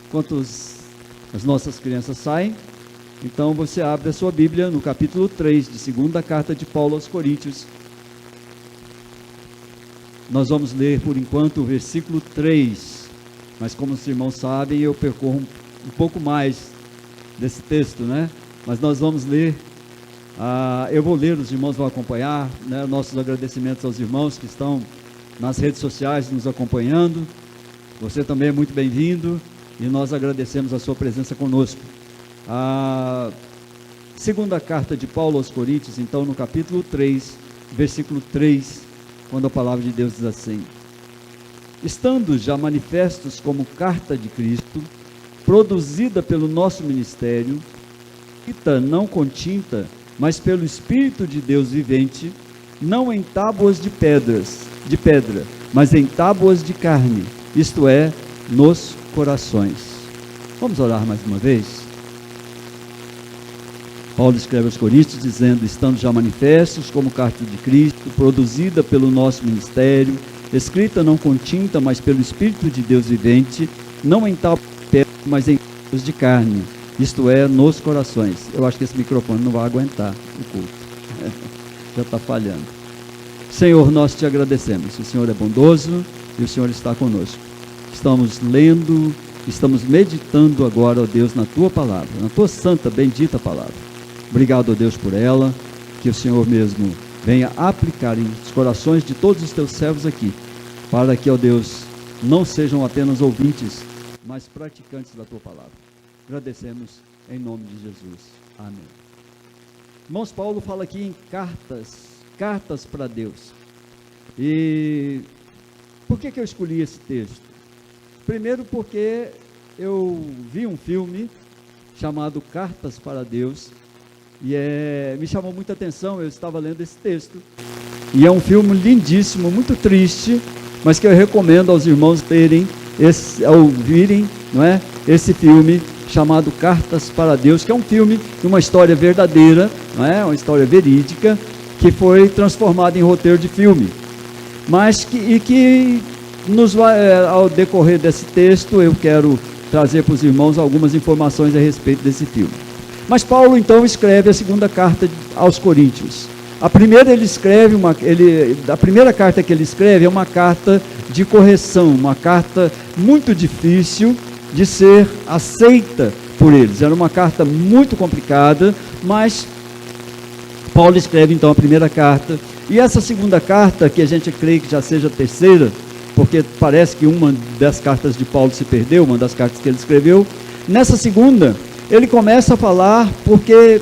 Enquanto as nossas crianças saem, então você abre a sua Bíblia no capítulo 3 de segunda carta de Paulo aos Coríntios. Nós vamos ler por enquanto o versículo 3, mas como os irmãos sabem, eu percorro um pouco mais desse texto, né? Mas nós vamos ler, eu vou ler, os irmãos vão acompanhar, né? Nossos agradecimentos aos irmãos que estão nas redes sociais nos acompanhando. Você também é muito bem-vindo e nós agradecemos a sua presença conosco. A segunda carta de Paulo aos Coríntios, então no capítulo 3, versículo 3, quando a palavra de Deus diz assim: estando já manifestos como carta de Cristo, produzida pelo nosso ministério, escrita não com tinta, mas pelo Espírito de Deus vivente, não em tábuas de pedra, mas em tábuas de carne, isto é, nos corações. Vamos orar mais uma vez? Paulo escreve aos Coríntios dizendo: estando já manifestos como carta de Cristo, produzida pelo nosso ministério, escrita não com tinta, mas pelo Espírito de Deus vivente, não em tábuas de pedra, mas em tábuas de carne, isto é, nos corações. Eu acho que esse microfone não vai aguentar o culto. Já está falhando. Senhor, nós te agradecemos. O Senhor é bondoso e o Senhor está conosco. Estamos lendo, estamos meditando agora, ó Deus, na tua palavra, na tua santa, bendita palavra. Obrigado, ó Deus, por ela. Que o Senhor mesmo venha aplicar em os corações de todos os teus servos aqui, para que, ó Deus, não sejam apenas ouvintes, mas praticantes da tua palavra. Agradecemos em nome de Jesus. Amém. Irmãos, Paulo fala aqui em cartas para Deus. E por que eu escolhi esse texto? Primeiro porque eu vi um filme chamado Cartas para Deus, e me chamou muita atenção. Eu estava lendo esse texto, e é um filme lindíssimo, muito triste, mas que eu recomendo aos irmãos ouvirem, não é? Esse filme chamado Cartas para Deus, que é um filme de uma história verdadeira, não é? Uma história verídica, que foi transformada em roteiro de filme, mas que ao decorrer desse texto eu quero trazer para os irmãos algumas informações a respeito desse filme. Mas Paulo então escreve a segunda carta aos Coríntios. A primeira a primeira carta que ele escreve é uma carta de correção, uma carta muito difícil de ser aceita por eles. Era uma carta muito complicada, mas Paulo escreve então a primeira carta. E essa segunda carta, que a gente crê que já seja a terceira, porque parece que uma das cartas de Paulo se perdeu, uma das cartas que ele escreveu. Nessa segunda, ele começa a falar porque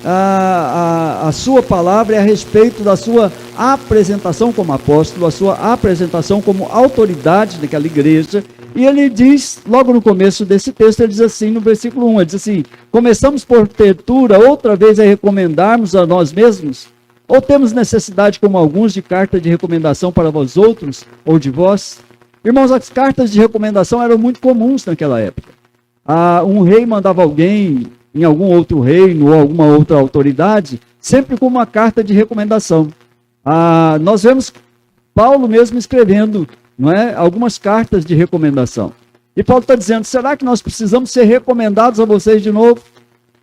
a sua palavra é a respeito da sua apresentação como apóstolo, a sua apresentação como autoridade daquela igreja. E ele diz, logo no começo desse texto, ele diz assim, no versículo 1, ele diz assim: começamos porventura outra vez a recomendarmos a nós mesmos? Ou temos necessidade, como alguns, de carta de recomendação para vós outros, ou de vós? Irmãos, as cartas de recomendação eram muito comuns naquela época. Um rei mandava alguém em algum outro reino ou alguma outra autoridade, sempre com uma carta de recomendação. Nós vemos Paulo mesmo escrevendo, não é, algumas cartas de recomendação. E Paulo está dizendo: será que nós precisamos ser recomendados a vocês de novo?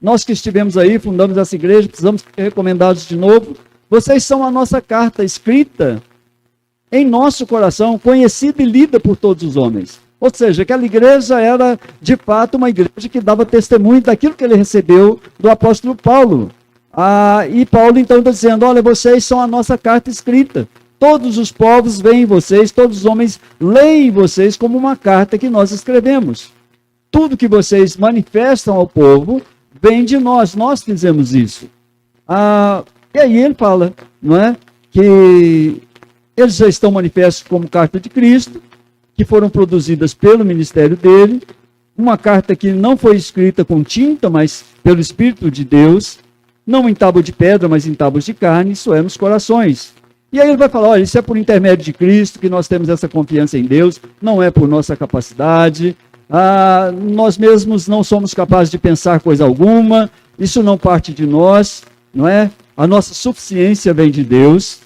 Nós que estivemos aí, fundamos essa igreja, precisamos ser recomendados de novo. Vocês são a nossa carta escrita em nosso coração, conhecida e lida por todos os homens. Ou seja, aquela igreja era de fato uma igreja que dava testemunho daquilo que ele recebeu do apóstolo Paulo. E Paulo então está dizendo: olha, vocês são a nossa carta escrita. Todos os povos veem vocês, todos os homens leem vocês como uma carta que nós escrevemos. Tudo que vocês manifestam ao povo vem de nós fizemos isso. E aí ele fala, não é, que eles já estão manifestos como carta de Cristo, que foram produzidas pelo ministério dele, uma carta que não foi escrita com tinta, mas pelo Espírito de Deus, não em tábua de pedra, mas em tábuas de carne, isso é, nos corações. E aí ele vai falar: olha, isso é por intermédio de Cristo que nós temos essa confiança em Deus, não é por nossa capacidade, nós mesmos não somos capazes de pensar coisa alguma, isso não parte de nós, não é? A nossa suficiência vem de Deus.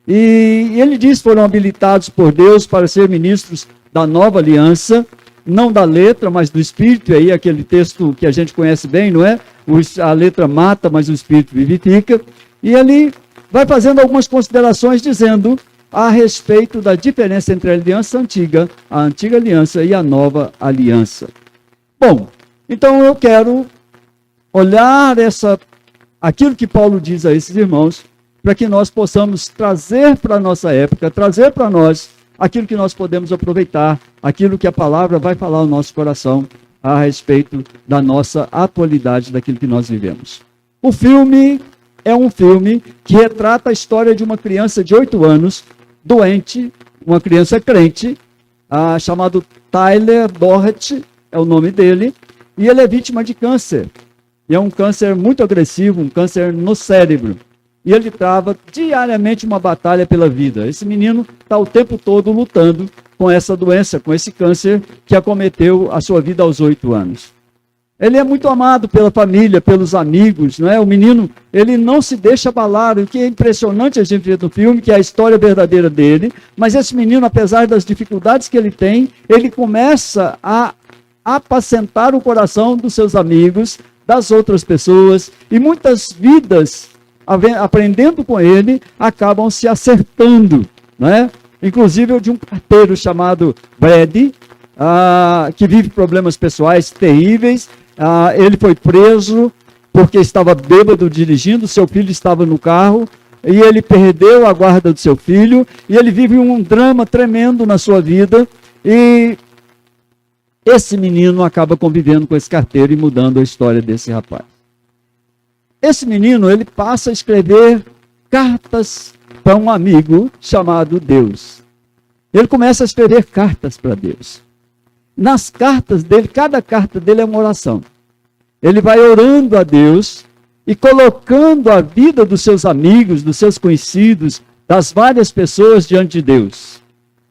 E ele diz: foram habilitados por Deus para ser ministros da nova aliança, não da letra, mas do espírito, e aí aquele texto que a gente conhece bem, não é? A letra mata, mas o espírito vivifica. E ele vai fazendo algumas considerações dizendo a respeito da diferença entre a aliança antiga, a antiga aliança e a nova aliança. Bom, então eu quero olhar aquilo que Paulo diz a esses irmãos, para que nós possamos trazer para a nossa época, trazer para nós aquilo que nós podemos aproveitar, aquilo que a palavra vai falar ao nosso coração a respeito da nossa atualidade, daquilo que nós vivemos. O filme é um filme que retrata a história de uma criança de 8 anos, doente, uma criança crente, chamado Tyler Doherty, é o nome dele, e ele é vítima de câncer. E é um câncer muito agressivo, um câncer no cérebro. E ele trava diariamente uma batalha pela vida. Esse menino está o tempo todo lutando com essa doença, com esse câncer que acometeu a sua vida aos 8 anos. Ele é muito amado pela família, pelos amigos, não é? O menino, ele não se deixa abalar. O que é impressionante a gente ver no filme, que é a história verdadeira dele, mas esse menino, apesar das dificuldades que ele tem, ele começa a apacentar o coração dos seus amigos, das outras pessoas, e muitas vidas, aprendendo com ele, acabam se acertando, né? Inclusive de um carteiro chamado Brad, que vive problemas pessoais terríveis. Ele foi preso porque estava bêbado dirigindo, seu filho estava no carro, e ele perdeu a guarda do seu filho, e ele vive um drama tremendo na sua vida, e esse menino acaba convivendo com esse carteiro e mudando a história desse rapaz. Esse menino, ele passa a escrever cartas para um amigo chamado Deus. Ele começa a escrever cartas para Deus. Nas cartas dele, cada carta dele é uma oração. Ele vai orando a Deus e colocando a vida dos seus amigos, dos seus conhecidos, das várias pessoas diante de Deus.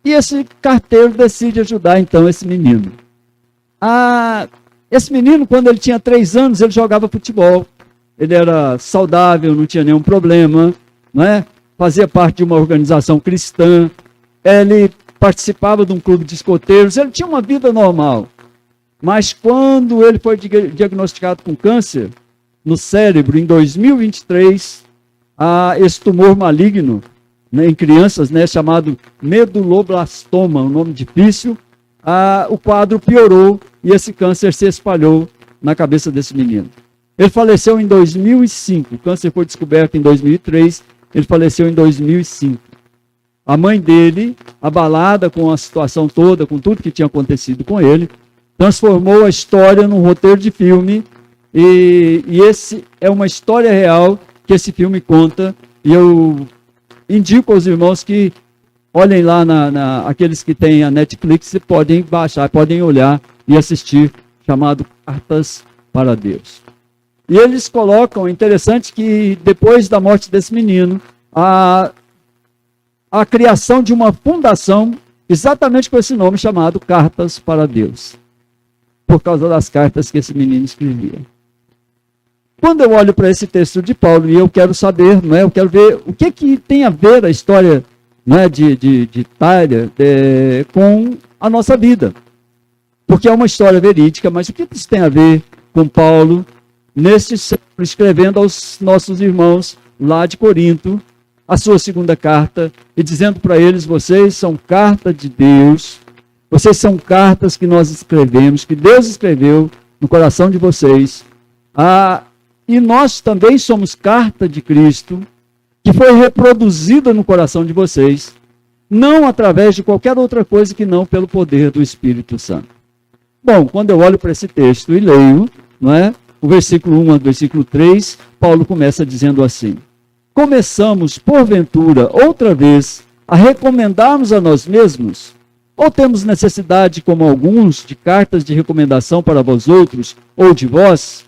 E esse carteiro decide ajudar então esse menino. Esse menino, quando ele tinha 3 anos, ele jogava futebol. Ele era saudável, não tinha nenhum problema, não é? Fazia parte de uma organização cristã, ele participava de um clube de escoteiros, ele tinha uma vida normal. Mas quando ele foi diagnosticado com câncer no cérebro, em 2023, esse tumor maligno, né, em crianças, né, chamado meduloblastoma, um nome difícil, o quadro piorou e esse câncer se espalhou na cabeça desse menino. Ele faleceu em 2005, o câncer foi descoberto em 2003, ele faleceu em 2005. A mãe dele, abalada com a situação toda, com tudo que tinha acontecido com ele, transformou a história num roteiro de filme, e esse é uma história real que esse filme conta, e eu indico aos irmãos que olhem lá, aqueles que têm a Netflix, podem baixar, podem olhar e assistir, chamado Cartas para Deus. E eles colocam, interessante que depois da morte desse menino, a criação de uma fundação, exatamente com esse nome, chamado Cartas para Deus, por causa das cartas que esse menino escrevia. Quando eu olho para esse texto de Paulo, e eu quero saber, não é, eu quero ver o que tem a ver a história, não é, de Tyler com a nossa vida. Porque é uma história verídica, mas o que isso tem a ver com Paulo, nesse século, escrevendo aos nossos irmãos lá de Corinto, a sua segunda carta, e dizendo para eles: vocês são carta de Deus, vocês são cartas que nós escrevemos, que Deus escreveu no coração de vocês, e nós também somos carta de Cristo, que foi reproduzida no coração de vocês, não através de qualquer outra coisa que não pelo poder do Espírito Santo. Bom, quando eu olho para esse texto e leio, não é? O versículo 1 ao versículo 3, Paulo começa dizendo assim: começamos, porventura, outra vez, a recomendarmos a nós mesmos? Ou temos necessidade, como alguns, de cartas de recomendação para vós outros, ou de vós?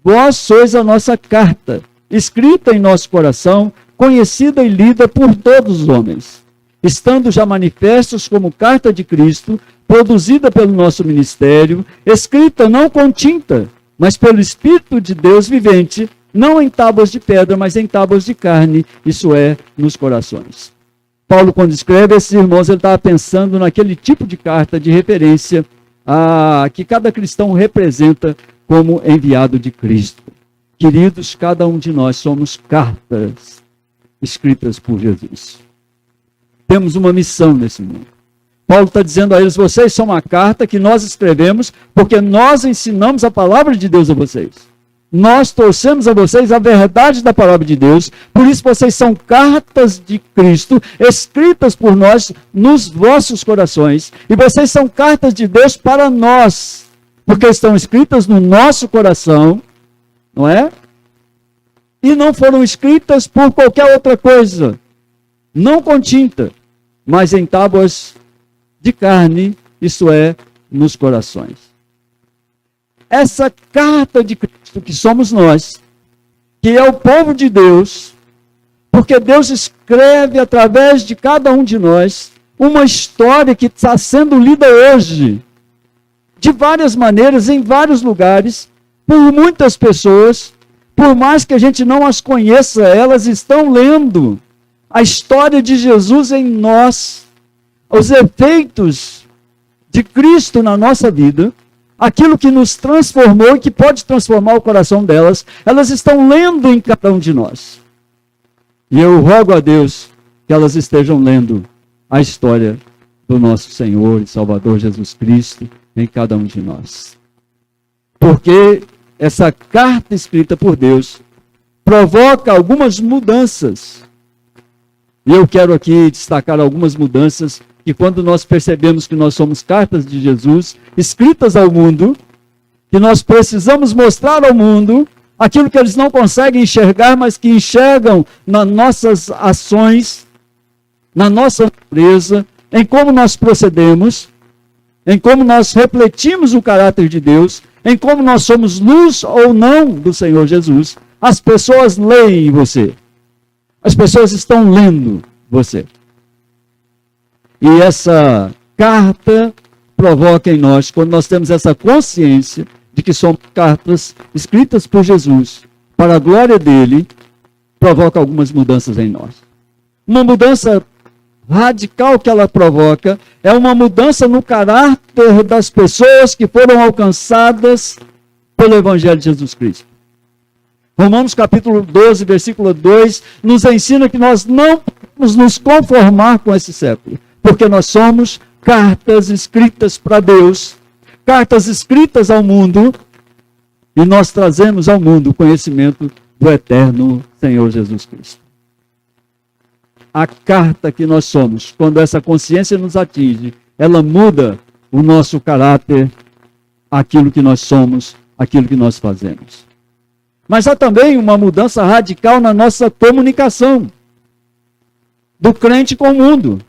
Vós sois a nossa carta, escrita em nosso coração, conhecida e lida por todos os homens, estando já manifestos como carta de Cristo, produzida pelo nosso ministério, escrita não com tinta, mas pelo Espírito de Deus vivente, não em tábuas de pedra, mas em tábuas de carne, isso é, nos corações. Paulo, quando escreve esses irmãos, ele estava pensando naquele tipo de carta de referência que cada cristão representa como enviado de Cristo. Queridos, cada um de nós somos cartas escritas por Jesus. Temos uma missão nesse mundo. Paulo está dizendo a eles: vocês são uma carta que nós escrevemos porque nós ensinamos a palavra de Deus a vocês. Nós trouxemos a vocês a verdade da palavra de Deus, por isso vocês são cartas de Cristo, escritas por nós nos vossos corações, e vocês são cartas de Deus para nós, porque estão escritas no nosso coração, não é? E não foram escritas por qualquer outra coisa, não com tinta, mas em tábuas de carne, isto é, nos corações. Essa carta de Cristo que somos nós, que é o povo de Deus, porque Deus escreve através de cada um de nós uma história que está sendo lida hoje, de várias maneiras, em vários lugares, por muitas pessoas, por mais que a gente não as conheça, elas estão lendo a história de Jesus em nós, os efeitos de Cristo na nossa vida, aquilo que nos transformou e que pode transformar o coração delas, elas estão lendo em cada um de nós. E eu rogo a Deus que elas estejam lendo a história do nosso Senhor e Salvador Jesus Cristo em cada um de nós. Porque essa carta escrita por Deus provoca algumas mudanças. E eu quero aqui destacar algumas mudanças que, quando nós percebemos que nós somos cartas de Jesus, escritas ao mundo, que nós precisamos mostrar ao mundo aquilo que eles não conseguem enxergar, mas que enxergam nas nossas ações, na nossa natureza, em como nós procedemos, em como nós refletimos o caráter de Deus, em como nós somos luz ou não do Senhor Jesus. As pessoas leem você. As pessoas estão lendo você. E essa carta provoca em nós, quando nós temos essa consciência de que somos cartas escritas por Jesus, para a glória dele, provoca algumas mudanças em nós. Uma mudança radical que ela provoca é uma mudança no caráter das pessoas que foram alcançadas pelo Evangelho de Jesus Cristo. Romanos capítulo 12, versículo 2, nos ensina que nós não podemos nos conformar com esse século, porque nós somos cartas escritas para Deus, cartas escritas ao mundo, e nós trazemos ao mundo o conhecimento do eterno Senhor Jesus Cristo. A carta que nós somos, quando essa consciência nos atinge, ela muda o nosso caráter, aquilo que nós somos, aquilo que nós fazemos. Mas há também uma mudança radical na nossa comunicação do crente com o mundo.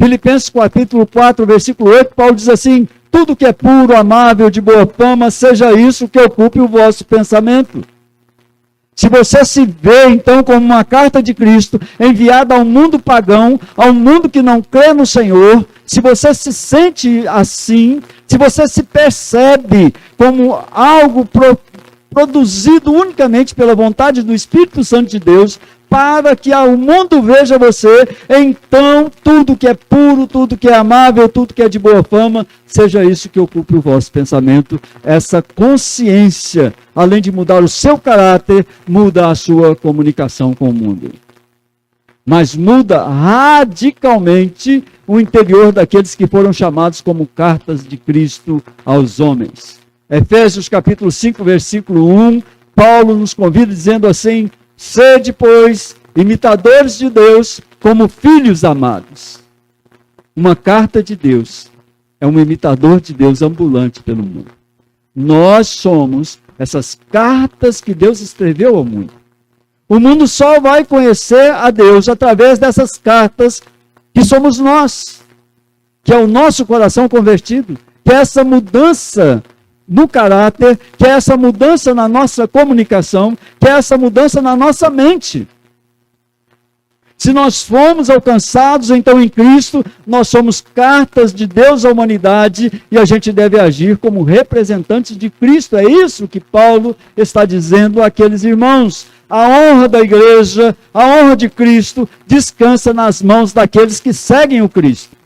Filipenses capítulo 4, versículo 8, Paulo diz assim: tudo que é puro, amável, de boa fama, seja isso que ocupe o vosso pensamento. Se você se vê, então, como uma carta de Cristo, enviada ao mundo pagão, ao mundo que não crê no Senhor, se você se sente assim, se você se percebe como algo produzido unicamente pela vontade do Espírito Santo de Deus, para que o mundo veja você, então tudo que é puro, tudo que é amável, tudo que é de boa fama, seja isso que ocupe o vosso pensamento. Essa consciência, além de mudar o seu caráter, muda a sua comunicação com o mundo. Mas muda radicalmente o interior daqueles que foram chamados como cartas de Cristo aos homens. Efésios capítulo 5, versículo 1, Paulo nos convida dizendo assim: sede, pois, imitadores de Deus, como filhos amados. Uma carta de Deus é um imitador de Deus ambulante pelo mundo. Nós somos essas cartas que Deus escreveu ao mundo. O mundo só vai conhecer a Deus através dessas cartas que somos nós, que é o nosso coração convertido, que é essa mudança no caráter, que é essa mudança na nossa comunicação, que é essa mudança na nossa mente. Se nós fomos alcançados, então, em Cristo, nós somos cartas de Deus à humanidade e a gente deve agir como representantes de Cristo. É isso que Paulo está dizendo àqueles irmãos. A honra da igreja, a honra de Cristo, descansa nas mãos daqueles que seguem o Cristo.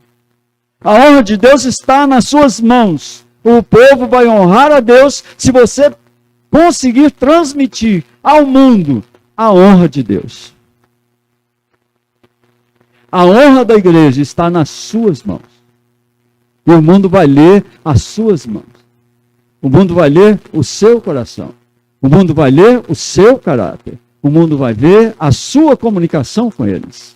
A honra de Deus está nas suas mãos. o povo vai honrar a Deus se você conseguir transmitir ao mundo a honra de Deus. A honra da igreja está nas suas mãos. E o mundo vai ler as suas mãos. O mundo vai ler o seu coração. O mundo vai ler o seu caráter. O mundo vai ver a sua comunicação com eles.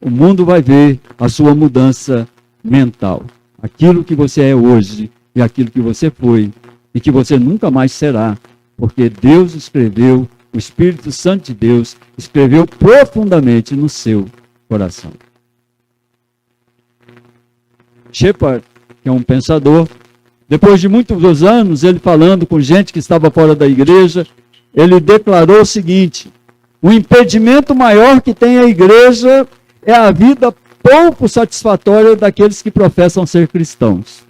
O mundo vai ver a sua mudança mental. Aquilo que você é hoje e aquilo que você foi e que você nunca mais será. Porque Deus escreveu, o Espírito Santo de Deus escreveu profundamente no seu coração. Shepard, que é um pensador, depois de muitos anos, ele falando com gente que estava fora da igreja, ele declarou o seguinte: o impedimento maior que tem a igreja é a vida pouco satisfatória daqueles que professam ser cristãos.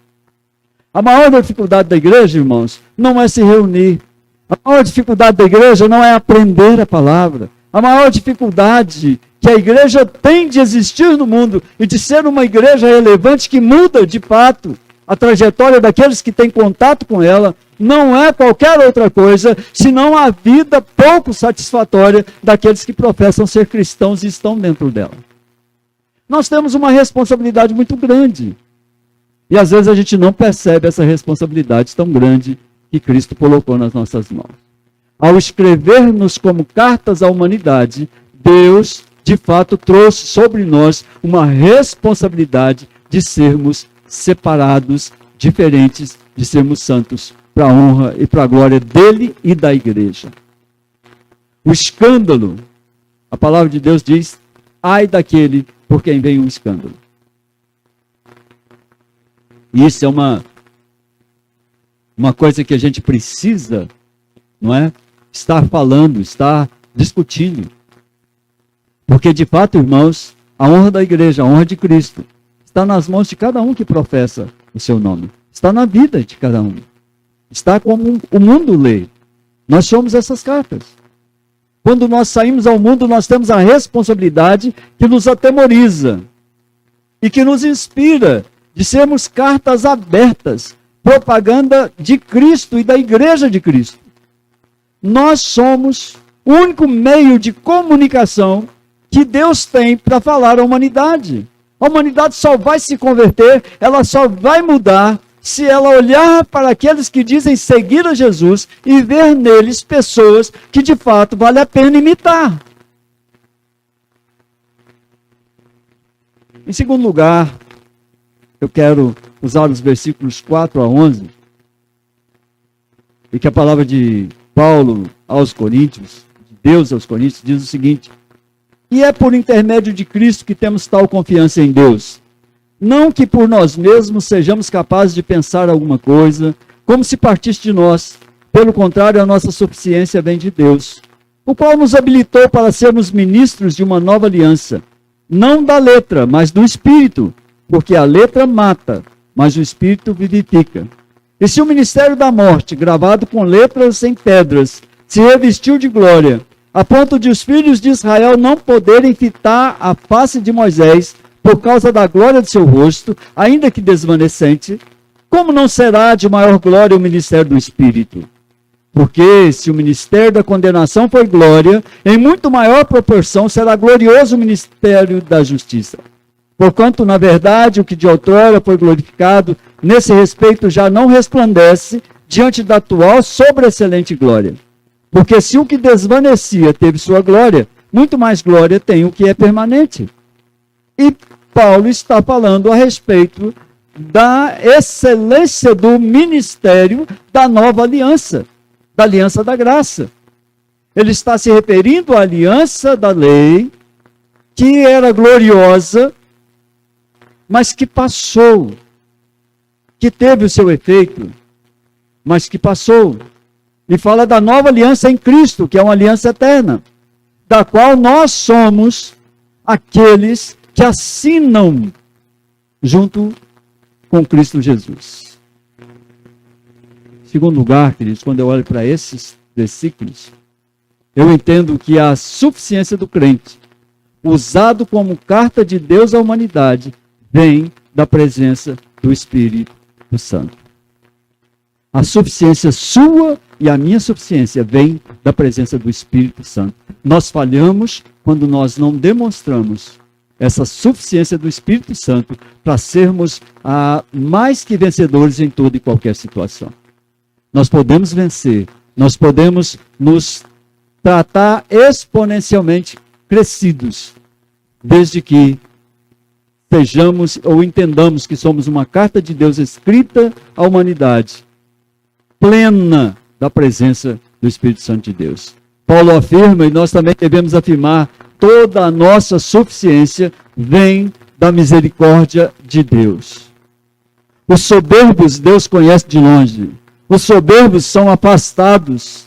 A maior dificuldade da igreja, irmãos, não é se reunir. A maior dificuldade da igreja não é aprender a palavra. A maior dificuldade que a igreja tem de existir no mundo e de ser uma igreja relevante que muda de fato a trajetória daqueles que têm contato com ela, não é qualquer outra coisa, senão a vida pouco satisfatória daqueles que professam ser cristãos e estão dentro dela. Nós temos uma responsabilidade muito grande. E às vezes a gente não percebe essa responsabilidade tão grande que Cristo colocou nas nossas mãos. Ao escrever-nos como cartas à humanidade, Deus, de fato, trouxe sobre nós uma responsabilidade de sermos separados, diferentes, de sermos santos, para a honra e para a glória dele e da igreja. O escândalo, a palavra de Deus diz, ai daquele por quem vem um escândalo. E isso é uma coisa que a gente precisa, não é? Estar falando, estar discutindo. Porque de fato, irmãos, a honra da igreja, a honra de Cristo, está nas mãos de cada um que professa o seu nome. Está na vida de cada um. Está como o mundo lê. Nós somos essas cartas. Quando nós saímos ao mundo, nós temos a responsabilidade que nos atemoriza e que nos inspira de sermos cartas abertas, propaganda de Cristo e da igreja de Cristo. Nós somos o único meio de comunicação que Deus tem para falar à humanidade. A humanidade só vai se converter, ela só vai mudar se ela olhar para aqueles que dizem seguir a Jesus e ver neles pessoas que de fato vale a pena imitar. Em segundo lugar, eu quero usar os versículos 4 a 11, e que a palavra de Paulo aos Coríntios, de Deus aos Coríntios, diz o seguinte: e é por intermédio de Cristo que temos tal confiança em Deus. Não que por nós mesmos sejamos capazes de pensar alguma coisa, como se partisse de nós. Pelo contrário, a nossa suficiência vem de Deus, o qual nos habilitou para sermos ministros de uma nova aliança, não da letra, mas do Espírito, porque a letra mata, mas o Espírito vivifica. E se o ministério da morte, gravado com letras em pedras, se revestiu de glória, a ponto de os filhos de Israel não poderem fitar a face de Moisés por causa da glória de seu rosto, ainda que desvanecente, como não será de maior glória o ministério do Espírito? Porque se o ministério da condenação foi glória, em muito maior proporção será glorioso o ministério da justiça. Porquanto, na verdade, o que de outrora foi glorificado, nesse respeito já não resplandece diante da atual sobreexcelente glória. Porque se o que desvanecia teve sua glória, muito mais glória tem o que é permanente. E Paulo está falando a respeito da excelência do ministério da nova aliança, da aliança da graça. Ele está se referindo à aliança da lei, que era gloriosa, mas que passou, que teve o seu efeito, mas que passou. E fala da nova aliança em Cristo, que é uma aliança eterna, da qual nós somos aqueles que assinam junto com Cristo Jesus. Em segundo lugar, queridos, quando eu olho para esses versículos, eu entendo que a suficiência do crente, usado como carta de Deus à humanidade, vem da presença do Espírito Santo. A suficiência sua e a minha suficiência vem da presença do Espírito Santo. Nós falhamos quando nós não demonstramos essa suficiência do Espírito Santo para sermos mais que vencedores em toda e qualquer situação. Nós podemos vencer, nós podemos nos tratar exponencialmente crescidos, desde que sejamos ou entendamos que somos uma carta de Deus escrita à humanidade, plena da presença do Espírito Santo de Deus. Paulo afirma, e nós também devemos afirmar, toda a nossa suficiência vem da misericórdia de Deus. Os soberbos Deus conhece de longe. Os soberbos são afastados.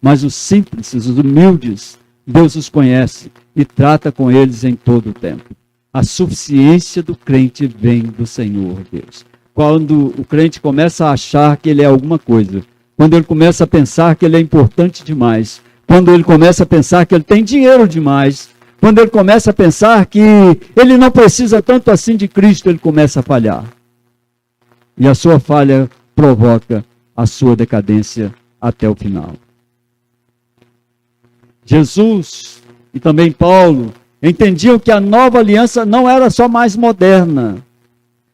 Mas os simples, os humildes, Deus os conhece e trata com eles em todo o tempo. A suficiência do crente vem do Senhor Deus. Quando o crente começa a achar que ele é alguma coisa, quando ele começa a pensar que ele é importante demais, quando ele começa a pensar que ele tem dinheiro demais, quando ele começa a pensar que ele não precisa tanto assim de Cristo, ele começa a falhar. E a sua falha provoca a sua decadência até o final. Jesus e também Paulo entendiam que a nova aliança não era só mais moderna.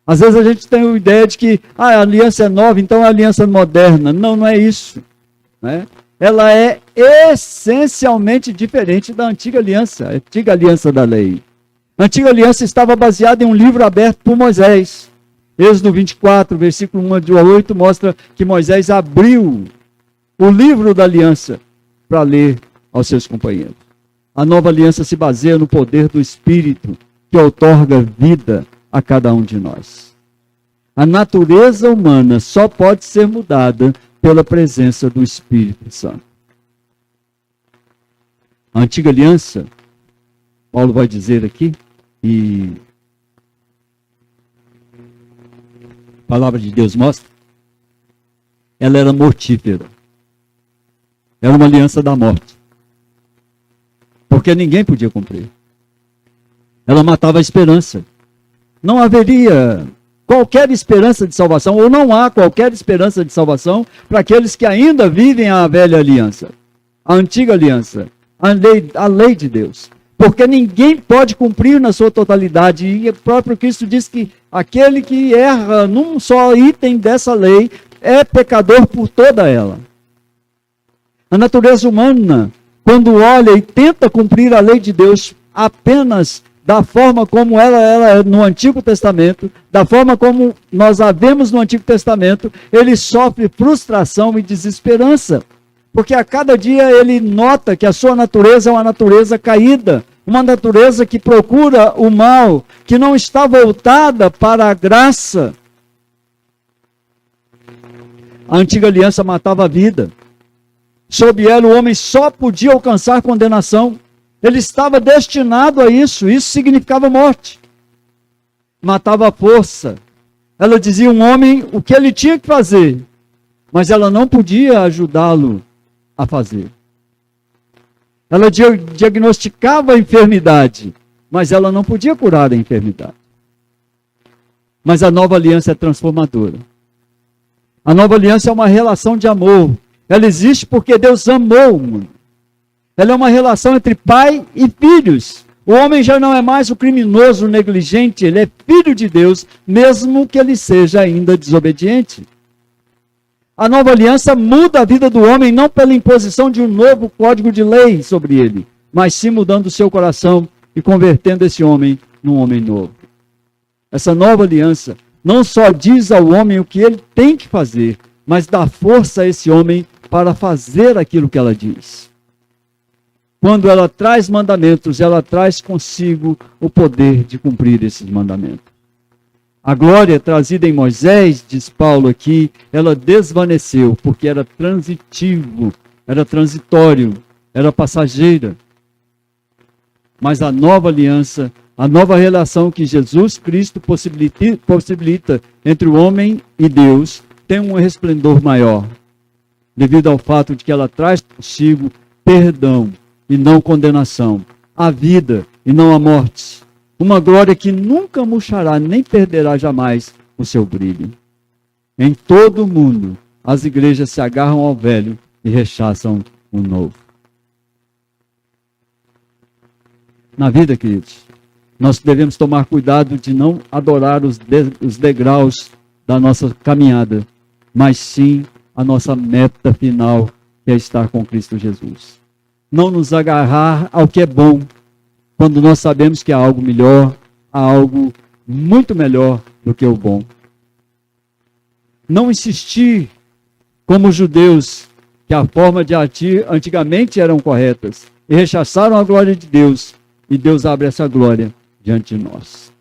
Às vezes a gente tem a ideia de que a aliança é nova, então é a aliança moderna. Não, não é isso. Né? Ela é essencialmente diferente da antiga aliança, a antiga aliança da lei. A antiga aliança estava baseada em um livro aberto por Moisés. Êxodo 24, versículo 1 a 8, mostra que Moisés abriu o livro da aliança para ler aos seus companheiros. A nova aliança se baseia no poder do Espírito, que outorga vida a cada um de nós. A natureza humana só pode ser mudada pela presença do Espírito Santo. A antiga aliança, Paulo vai dizer aqui, e a palavra de Deus mostra, ela era mortífera. Era uma aliança da morte. Porque ninguém podia cumprir. Ela matava a esperança. Não haveria qualquer esperança de salvação, ou não há qualquer esperança de salvação para aqueles que ainda vivem a velha aliança, a antiga aliança, a lei de Deus. Porque ninguém pode cumprir na sua totalidade, e o próprio Cristo diz que aquele que erra num só item dessa lei é pecador por toda ela. A natureza humana, quando olha e tenta cumprir a lei de Deus apenas da forma como ela era no Antigo Testamento, da forma como nós a vemos no Antigo Testamento, ele sofre frustração e desesperança. Porque a cada dia ele nota que a sua natureza é uma natureza caída, uma natureza que procura o mal, que não está voltada para a graça. A antiga aliança matava a vida. Sob ela o homem só podia alcançar condenação. Ele estava destinado a isso. Isso significava morte. Matava a força. Ela dizia ao homem o que ele tinha que fazer, mas ela não podia ajudá-lo a fazer. Ela diagnosticava a enfermidade, mas ela não podia curar a enfermidade. Mas a nova aliança é transformadora. A nova aliança é uma relação de amor. Ela existe porque Deus amou o mundo. Ela é uma relação entre pai e filhos. O homem já não é mais o criminoso, o negligente, ele é filho de Deus, mesmo que ele seja ainda desobediente. A nova aliança muda a vida do homem, não pela imposição de um novo código de lei sobre ele, mas sim mudando o seu coração e convertendo esse homem num homem novo. Essa nova aliança não só diz ao homem o que ele tem que fazer, mas dá força a esse homem para fazer aquilo que ela diz. Quando ela traz mandamentos, ela traz consigo o poder de cumprir esses mandamentos. A glória trazida em Moisés, diz Paulo aqui, ela desvaneceu, porque era transitivo, era transitório, era passageira. Mas a nova aliança, a nova relação que Jesus Cristo possibilita entre o homem e Deus, tem um resplendor maior, devido ao fato de que ela traz consigo perdão e não condenação, a vida e não a morte. Uma glória que nunca murchará, nem perderá jamais o seu brilho. Em todo o mundo, as igrejas se agarram ao velho e rechaçam o novo. Na vida, queridos, nós devemos tomar cuidado de não adorar os degraus da nossa caminhada, mas sim a nossa meta final, que é estar com Cristo Jesus. Não nos agarrar ao que é bom, quando nós sabemos que há algo melhor, há algo muito melhor do que o bom. Não insistir, como os judeus, que a forma de agir antigamente eram corretas, e rechaçaram a glória de Deus, e Deus abre essa glória diante de nós.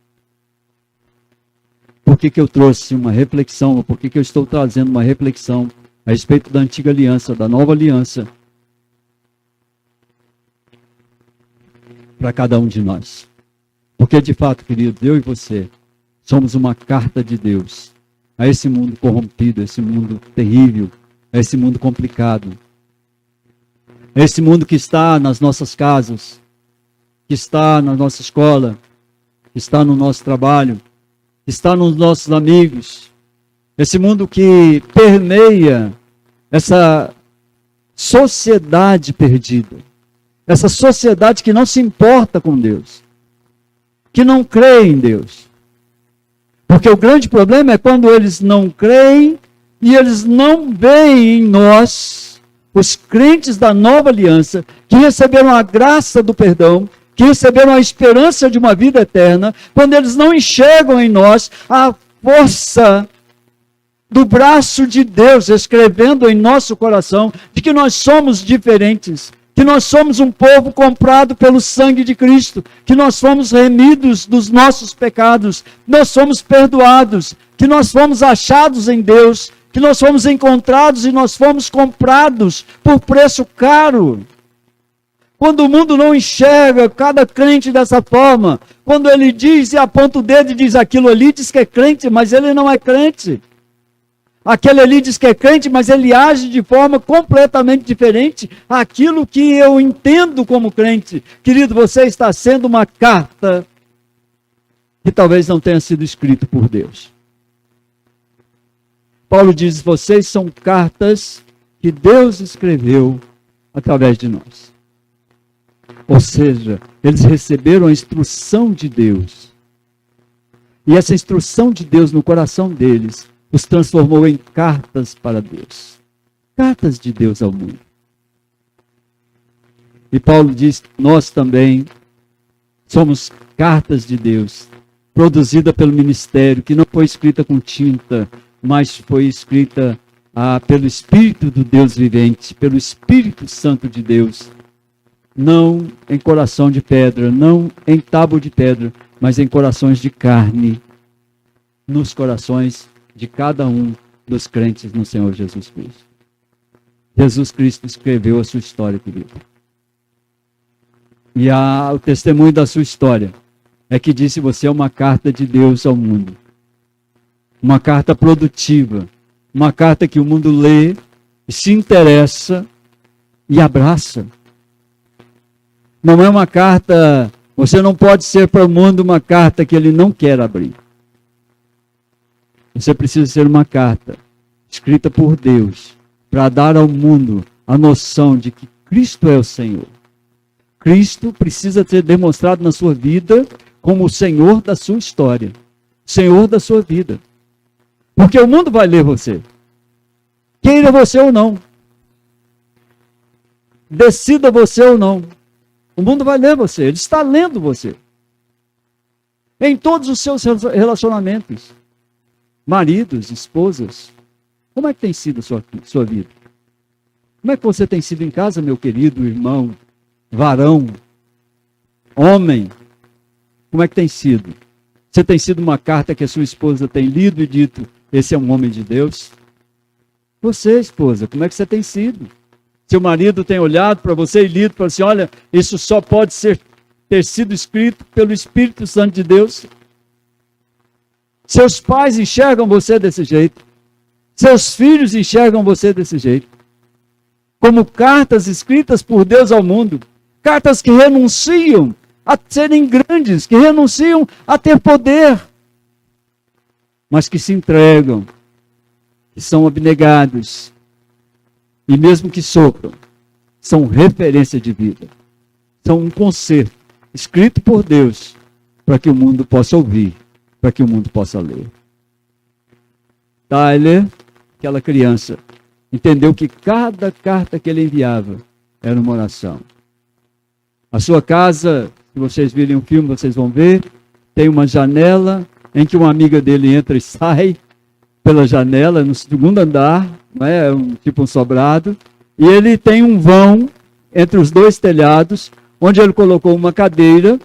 Por que eu trouxe uma reflexão, ou por que eu estou trazendo uma reflexão a respeito da antiga aliança, da nova aliança, para cada um de nós? Porque de fato, querido, eu e você somos uma carta de Deus a esse mundo corrompido, a esse mundo terrível, a esse mundo complicado, a esse mundo que está nas nossas casas, que está na nossa escola, que está no nosso trabalho, que está nos nossos amigos, esse mundo que permeia essa sociedade perdida, essa sociedade que não se importa com Deus, que não crê em Deus. Porque o grande problema é quando eles não creem e eles não veem em nós, os crentes da nova aliança, que receberam a graça do perdão, que receberam a esperança de uma vida eterna, quando eles não enxergam em nós a força do braço de Deus escrevendo em nosso coração de que nós somos diferentes, que nós somos um povo comprado pelo sangue de Cristo, que nós fomos remidos dos nossos pecados, nós somos perdoados, que nós fomos achados em Deus, que nós fomos encontrados e nós fomos comprados por preço caro. Quando o mundo não enxerga cada crente dessa forma, quando ele diz e aponta o dedo e diz aquilo ali, diz que é crente, mas ele não é crente. Aquele ali diz que é crente, mas ele age de forma completamente diferente àquilo que eu entendo como crente. Querido, você está sendo uma carta que talvez não tenha sido escrita por Deus. Paulo diz, vocês são cartas que Deus escreveu através de nós. Ou seja, eles receberam a instrução de Deus. E essa instrução de Deus no coração deles os transformou em cartas para Deus. Cartas de Deus ao mundo. E Paulo diz, nós também somos cartas de Deus, produzida pelo ministério, que não foi escrita com tinta, mas foi escrita pelo Espírito do Deus vivente, pelo Espírito Santo de Deus. Não em coração de pedra, não em tábua de pedra, mas em corações de carne, nos corações de cada um dos crentes no Senhor Jesus Cristo. Jesus Cristo escreveu a sua história, querido. E o testemunho da sua história é que disse, você é uma carta de Deus ao mundo. Uma carta produtiva. Uma carta que o mundo lê, se interessa e abraça. Não é uma carta, você não pode ser para o mundo uma carta que ele não quer abrir. Você precisa ser uma carta escrita por Deus para dar ao mundo a noção de que Cristo é o Senhor. Cristo precisa ser demonstrado na sua vida como o Senhor da sua história, Senhor da sua vida. Porque o mundo vai ler você, queira você ou não, decida você ou não, o mundo vai ler você, ele está lendo você, em todos os seus relacionamentos. Maridos, esposas, como é que tem sido a sua vida? Como é que você tem sido em casa, meu querido irmão, varão, homem? Como é que tem sido? Você tem sido uma carta que a sua esposa tem lido e dito, esse é um homem de Deus? Você, esposa, como é que você tem sido? Seu marido tem olhado para você e lido para você, olha, isso só pode ter sido escrito pelo Espírito Santo de Deus. Seus pais enxergam você desse jeito. Seus filhos enxergam você desse jeito. Como cartas escritas por Deus ao mundo. Cartas que renunciam a serem grandes, que renunciam a ter poder, mas que se entregam que são abnegados, e mesmo que sofram, são referência de vida. São um concerto escrito por Deus para que o mundo possa ouvir, para que o mundo possa ler. Tyler, aquela criança, entendeu que cada carta que ele enviava era uma oração. A sua casa, se vocês virem o filme, vocês vão ver, tem uma janela em que uma amiga dele entra e sai pela janela, no segundo andar, não é? Tipo um sobrado, e ele tem um vão entre os dois telhados, onde ele colocou uma cadeira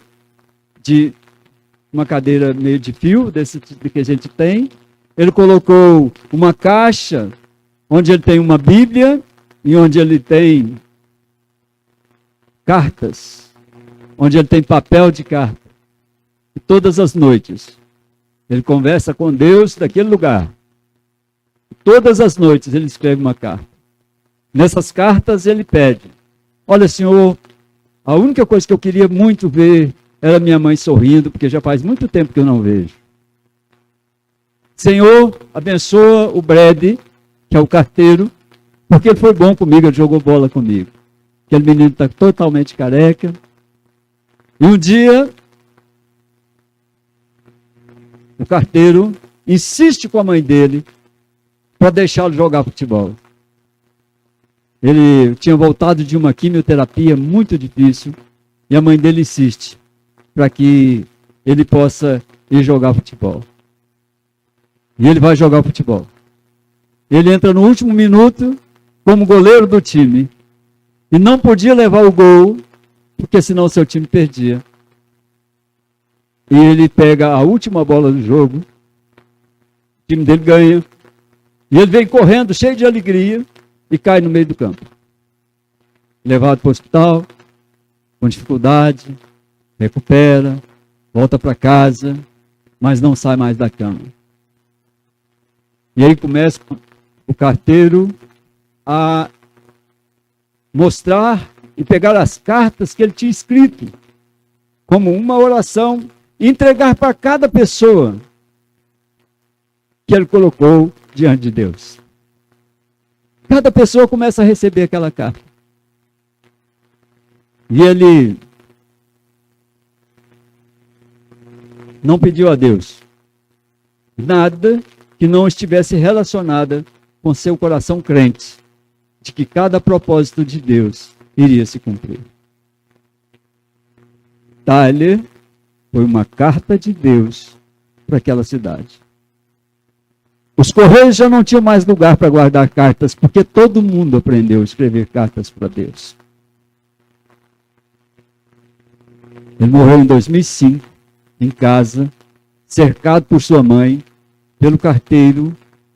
meio de fio, desse tipo que a gente tem. Ele colocou uma caixa, onde ele tem uma Bíblia, e onde ele tem cartas, onde ele tem papel de carta. E todas as noites, ele conversa com Deus daquele lugar. Todas as noites ele escreve uma carta. Nessas cartas ele pede: olha, Senhor, a única coisa que eu queria muito ver era minha mãe sorrindo, porque já faz muito tempo que eu não vejo. Senhor, abençoa o Brad, que é o carteiro, porque ele foi bom comigo, ele jogou bola comigo. Aquele menino está totalmente careca. E um dia, o carteiro insiste com a mãe dele para deixá-lo jogar futebol. Ele tinha voltado de uma quimioterapia muito difícil e a mãe dele insiste para que ele possa ir jogar futebol. E ele vai jogar futebol. Ele entra no último minuto como goleiro do time e não podia levar o gol, porque senão seu time perdia. E ele pega a última bola do jogo, o time dele ganha, e ele vem correndo, cheio de alegria, e cai no meio do campo. Levado para o hospital, com dificuldade, recupera, volta para casa, mas não sai mais da cama. E aí começa o carteiro a mostrar e pegar as cartas que ele tinha escrito, como uma oração, e entregar para cada pessoa que ele colocou diante de Deus. Cada pessoa começa a receber aquela carta. E ele não pediu a Deus nada que não estivesse relacionada com seu coração crente, de que cada propósito de Deus iria se cumprir. Tyler foi uma carta de Deus para aquela cidade. Os correios já não tinham mais lugar para guardar cartas, porque todo mundo aprendeu a escrever cartas para Deus. Ele morreu em 2005, em casa, cercado por sua mãe, pelo carteiro,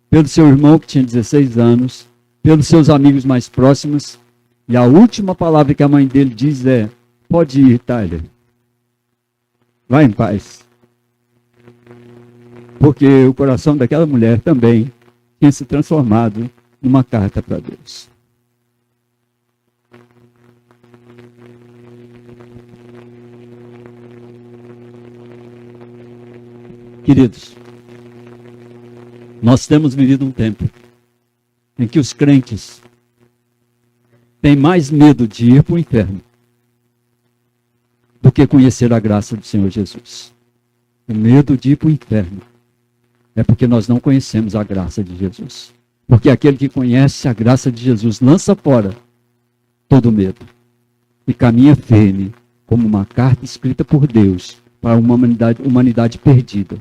pelo seu irmão que tinha 16 anos, pelos seus amigos mais próximos. E a última palavra que a mãe dele diz é: pode ir, Tyler. Vai em paz. Porque o coração daquela mulher também tinha se transformado numa carta para Deus. Queridos, nós temos vivido um tempo em que os crentes têm mais medo de ir para o inferno do que conhecer a graça do Senhor Jesus. O medo de ir para o inferno é porque nós não conhecemos a graça de Jesus. Porque aquele que conhece a graça de Jesus lança fora todo medo e caminha firme como uma carta escrita por Deus para uma humanidade perdida,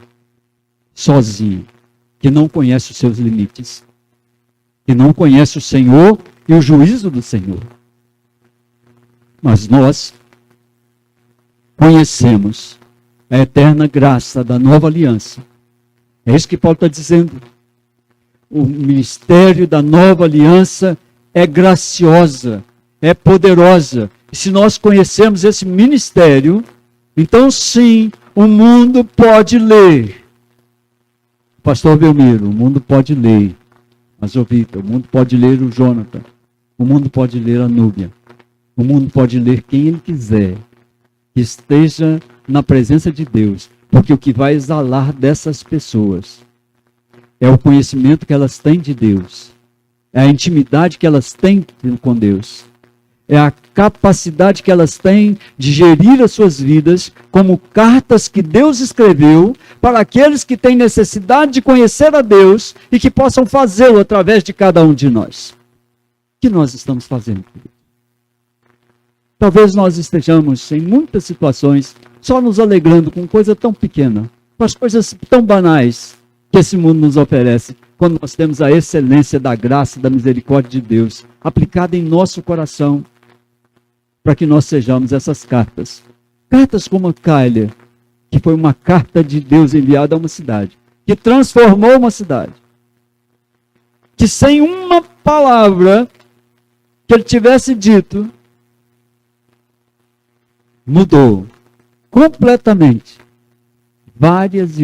sozinho, que não conhece os seus limites, que não conhece o Senhor e o juízo do Senhor. Mas nós conhecemos a eterna graça da nova aliança. É isso que Paulo está dizendo. O ministério da nova aliança é graciosa, é poderosa. E se nós conhecemos esse ministério, então sim, o mundo pode ler. Pastor Belmiro, o mundo pode ler a Jovita, o mundo pode ler o Jonathan, o mundo pode ler a Núbia, o mundo pode ler quem ele quiser, que esteja na presença de Deus, porque o que vai exalar dessas pessoas É o conhecimento que elas têm de Deus. É a intimidade que elas têm com Deus. É a capacidade que elas têm de gerir as suas vidas como cartas que Deus escreveu para aqueles que têm necessidade de conhecer a Deus e que possam fazê-lo através de cada um de nós. O que nós estamos fazendo? Talvez nós estejamos, em muitas situações, só nos alegrando com coisa tão pequena, com as coisas tão banais que esse mundo nos oferece, quando nós temos a excelência da graça e da misericórdia de Deus aplicada em nosso coração, para que nós sejamos essas cartas. Cartas como a Kyler, que foi uma carta de Deus enviada a uma cidade, que transformou uma cidade, que sem uma palavra que ele tivesse dito, mudou completamente várias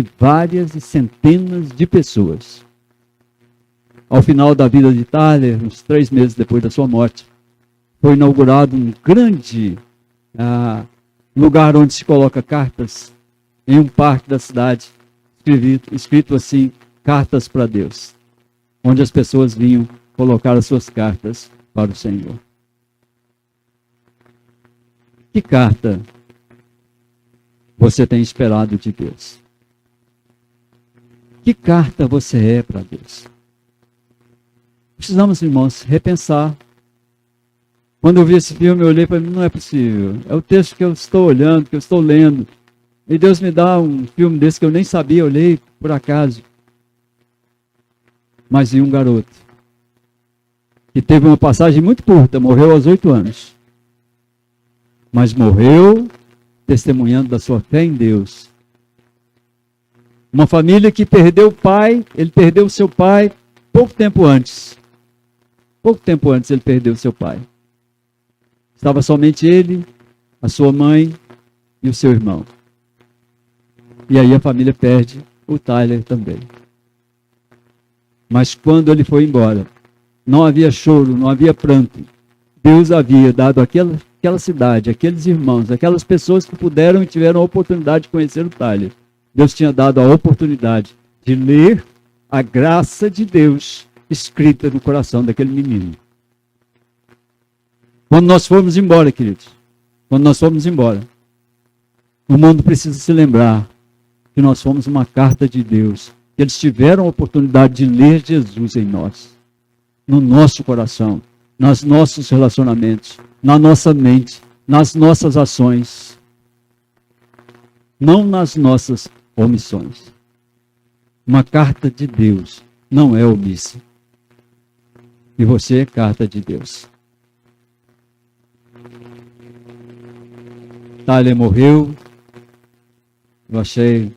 e centenas de pessoas. Ao final da vida de Tyler, uns 3 meses depois da sua morte, foi inaugurado um grande lugar onde se coloca cartas, em um parque da cidade, escrito assim, Cartas para Deus, onde as pessoas vinham colocar as suas cartas para o Senhor. Que carta você tem esperado de Deus? Que carta você é para Deus? Precisamos, irmãos, repensar. Quando eu vi esse filme, eu olhei para mim, não é possível. É o texto que eu estou olhando, que eu estou lendo. E Deus me dá um filme desse que eu nem sabia, eu olhei por acaso. Mas vi um garoto que teve uma passagem muito curta, morreu aos 8 anos. Mas morreu testemunhando da sua fé em Deus. Uma família que perdeu o pai, ele perdeu o seu pai pouco tempo antes. Pouco tempo antes ele perdeu o seu pai. Estava somente ele, a sua mãe e o seu irmão. E aí a família perde o Tyler também. Mas quando ele foi embora, não havia choro, não havia pranto. Deus havia dado aquela cidade, aqueles irmãos, aquelas pessoas que puderam e tiveram a oportunidade de conhecer o Tyler. Deus tinha dado a oportunidade de ler a graça de Deus escrita no coração daquele menino. Quando nós formos embora, queridos, quando nós formos embora, o mundo precisa se lembrar que nós fomos uma carta de Deus. Eles tiveram a oportunidade de ler Jesus em nós, no nosso coração, nos nossos relacionamentos, na nossa mente, nas nossas ações, não nas nossas omissões. Uma carta de Deus não é omissa. E você é carta de Deus. Tyler morreu. Eu achei...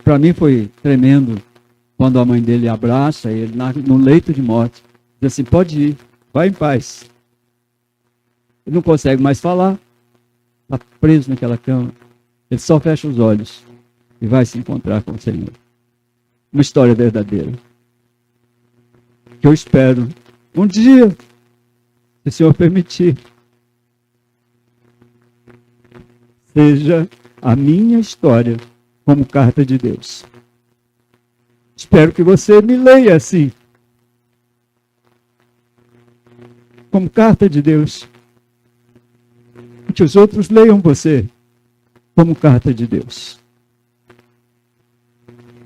Para mim foi tremendo quando a mãe dele abraça ele no leito de morte. Diz assim, pode ir, vai em paz. Ele não consegue mais falar. Está preso naquela cama. Ele só fecha os olhos e vai se encontrar com o Senhor. Uma história verdadeira. Que eu espero um dia, se o Senhor permitir, seja a minha história como carta de Deus. Espero que você me leia assim, como carta de Deus. E que os outros leiam você como carta de Deus.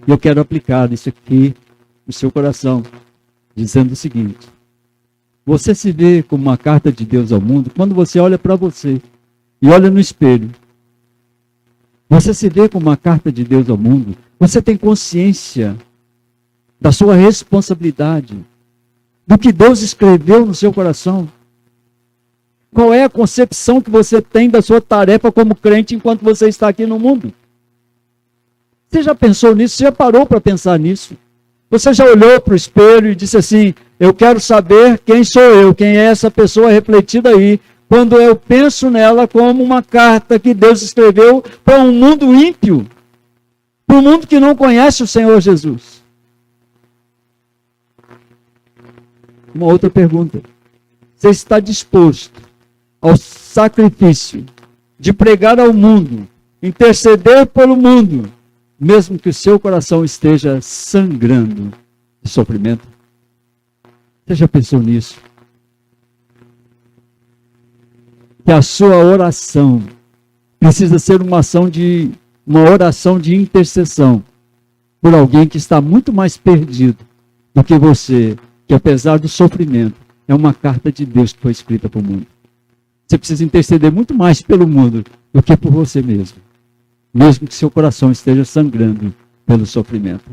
E eu quero aplicar isso aqui no seu coração, dizendo o seguinte: você se vê como uma carta de Deus ao mundo quando você olha para você e olha no espelho. Você se vê como uma carta de Deus ao mundo. Você tem consciência da sua responsabilidade, do que Deus escreveu no seu coração. Qual é a concepção que você tem da sua tarefa como crente enquanto você está aqui no mundo? Você já pensou nisso? Você já parou para pensar nisso? Você já olhou para o espelho e disse assim, eu quero saber quem sou eu, quem é essa pessoa refletida aí, quando eu penso nela como uma carta que Deus escreveu para um mundo ímpio, para um mundo que não conhece o Senhor Jesus. Uma outra pergunta. Você está disposto ao sacrifício de pregar ao mundo, interceder pelo mundo, mesmo que o seu coração esteja sangrando de sofrimento. Você já pensou nisso? Que a sua oração precisa ser uma oração de intercessão por alguém que está muito mais perdido do que você, que apesar do sofrimento, é uma carta de Deus que foi escrita para o mundo. Você precisa interceder muito mais pelo mundo do que por você mesmo, mesmo que seu coração esteja sangrando pelo sofrimento.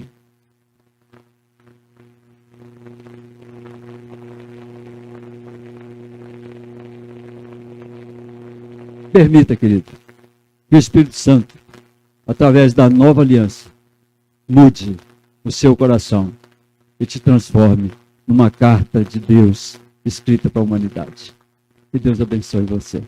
Permita, querido, que o Espírito Santo, através da nova aliança, mude o seu coração e te transforme numa carta de Deus escrita para a humanidade. Que Deus abençoe você.